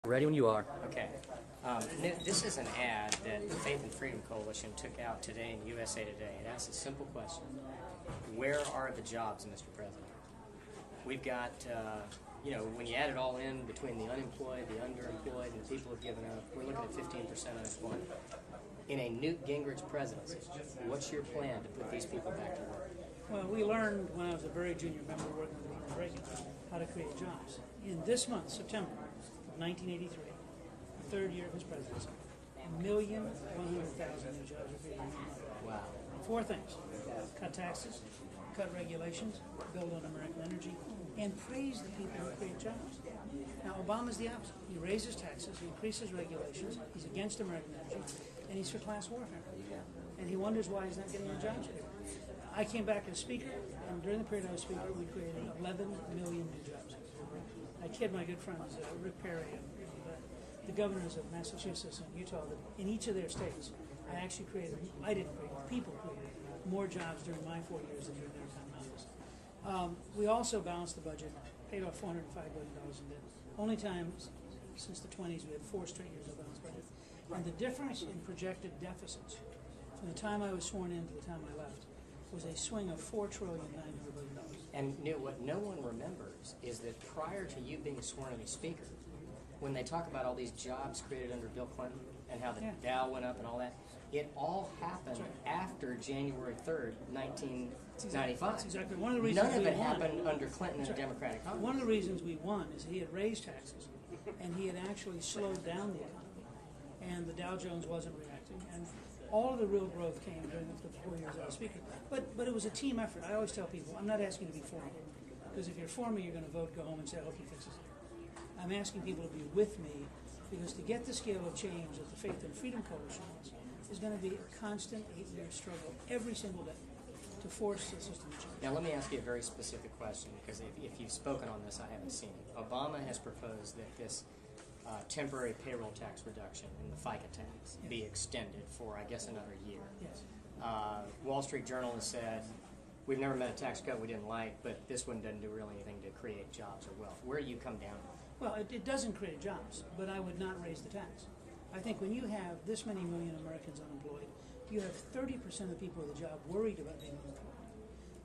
Ready when you are. Okay. This is an ad that the Faith and Freedom Coalition took out today in USA Today. It asks a simple question. Where are the jobs, Mr. President? We've got, when you add it all in between the unemployed, the underemployed, and the people who've given up, we're looking at 15% unemployment. In a Newt Gingrich presidency, what's your plan to put these people back to work? Well, we learned when I was a very junior member working with Ronald Reagan how to create jobs. In this month, September of 1983, the third year of his presidency, 1,100,000 new jobs are created. Wow. Four things: cut taxes, cut regulations, build on American energy, and praise the people who create jobs. Now, Obama's the opposite. He raises taxes, he increases regulations, he's against American energy, and he's for class warfare. And he wonders why he's not getting the jobs anymore. I came back as Speaker, and during the period I was Speaker, we created 11 million new jobs. I kid my good friends, Rick Perry and the governors of Massachusetts and Utah, that in each of their states, I didn't create, people created more jobs during my 4 years than during their time in office. We also balanced the budget, paid off $405 billion in debt. Only time since the 20s we had 4 straight years of balanced budget. And the difference in projected deficits from the time I was sworn in to the time I left was a swing of $4.9 trillion. And what no one remembers is that prior to you being sworn in as Speaker, when they talk about all these jobs created under Bill Clinton and how the Dow went up and all that, it all happened after January 3rd, 1995. That's exactly one of the reasons. None of it happened under Clinton and the Democratic Congress. One of the reasons we won is he had raised taxes, and he had actually slowed down the economy, and the Dow Jones wasn't reacting, and all of the real growth came during the 4 years I was Speaker. But it was a team effort. I always tell people, I'm not asking you to be for me, because if you're for me, you're going to vote, go home, and say, I hope he fixes it. I'm asking people to be with me, because to get the scale of change that the Faith and Freedom Coalition wants is going to be a constant 8-year struggle every single day to force the system to change. Now, let me ask you a very specific question, because if you've spoken on this, I haven't seen it. Obama has proposed that this temporary payroll tax reduction in the FICA tax be extended for, I guess, another year. Yes. Wall Street Journal has said, we've never met a tax cut we didn't like, but this one doesn't do really anything to create jobs or wealth. Where do you come down on? Well, it doesn't create jobs, but I would not raise the tax. I think when you have this many million Americans unemployed, you have 30% of the people with a job worried about being unemployed.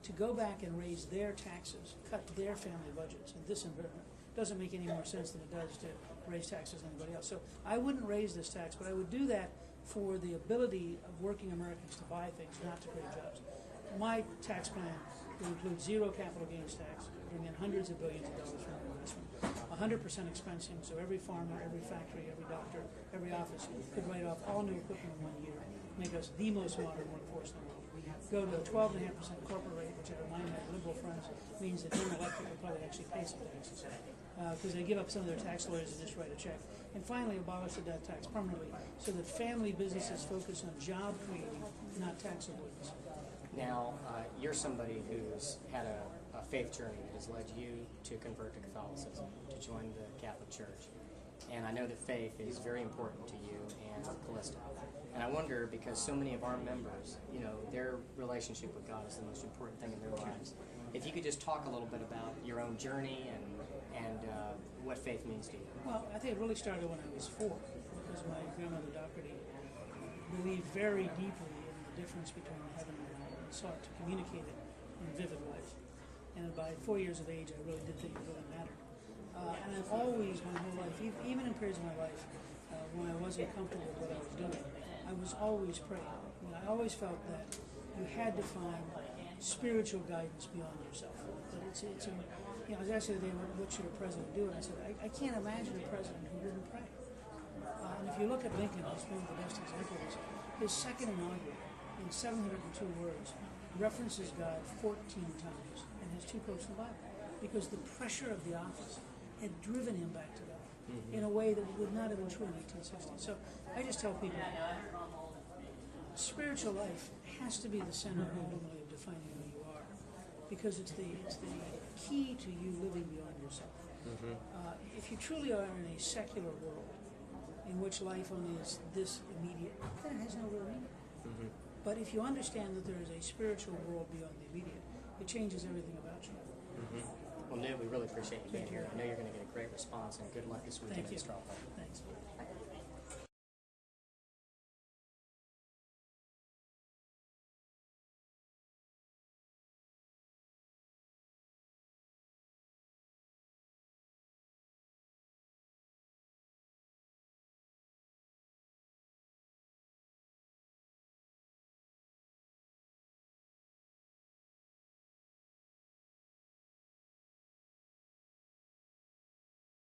To go back and raise their taxes, cut their family budgets in this environment doesn't make any more sense than it does to raise taxes than anybody else. So I wouldn't raise this tax, but I would do that for the ability of working Americans to buy things, not to create jobs. My tax plan would include zero capital gains tax, bring in hundreds of billions of dollars from investment, 100% expensing, so every farmer, every factory, every doctor, every office could write off all new equipment in 1 year, make us the most modern workforce in the world. Go to a 12.5% corporate rate, which I remind my liberal friends means that General Electric will probably actually pay some taxes, because they give up some of their tax lawyers and just write a check. And finally, abolish the death tax permanently, so that family businesses focus on job creating, not tax avoidance. Now, you're somebody who's had a faith journey that has led you to convert to Catholicism, to join the Catholic Church. And I know that faith is very important to you and Callista. And I wonder, because so many of our members, their relationship with God is the most important thing in their lives. If you could just talk a little bit about your own journey and what faith means to you. Well, I think it really started when I was 4, because my grandmother Doherty believed very deeply in the difference between heaven and hell and sought to communicate it in vivid ways. And by 4 years of age, I really did think it really mattered. And I've always, my whole life, even in periods of my life when I wasn't comfortable with what I was doing, I was always praying. I always felt that you had to find spiritual guidance beyond yourself. But I was asked the other day, what should a president do? And I said, I can't imagine a president who wouldn't pray. And if you look at Lincoln, who's one of the best examples, his second inaugural, in 702 words, references God 14 times and has 2 quotes from the Bible, because the pressure of the office had driven him back to God in a way that would not have been true in 1860. So I just tell people, spiritual life has to be the center ultimately of defining who you are, because it's the key to you living beyond yourself. If you truly are in a secular world in which life only is this immediate, then it has no real meaning. But if you understand that there is a spiritual world beyond the immediate, it changes everything about you. Well, Newt, we really appreciate you being here. I know you're going to get a great response, and good luck this weekend Thank in you. Straw Poll.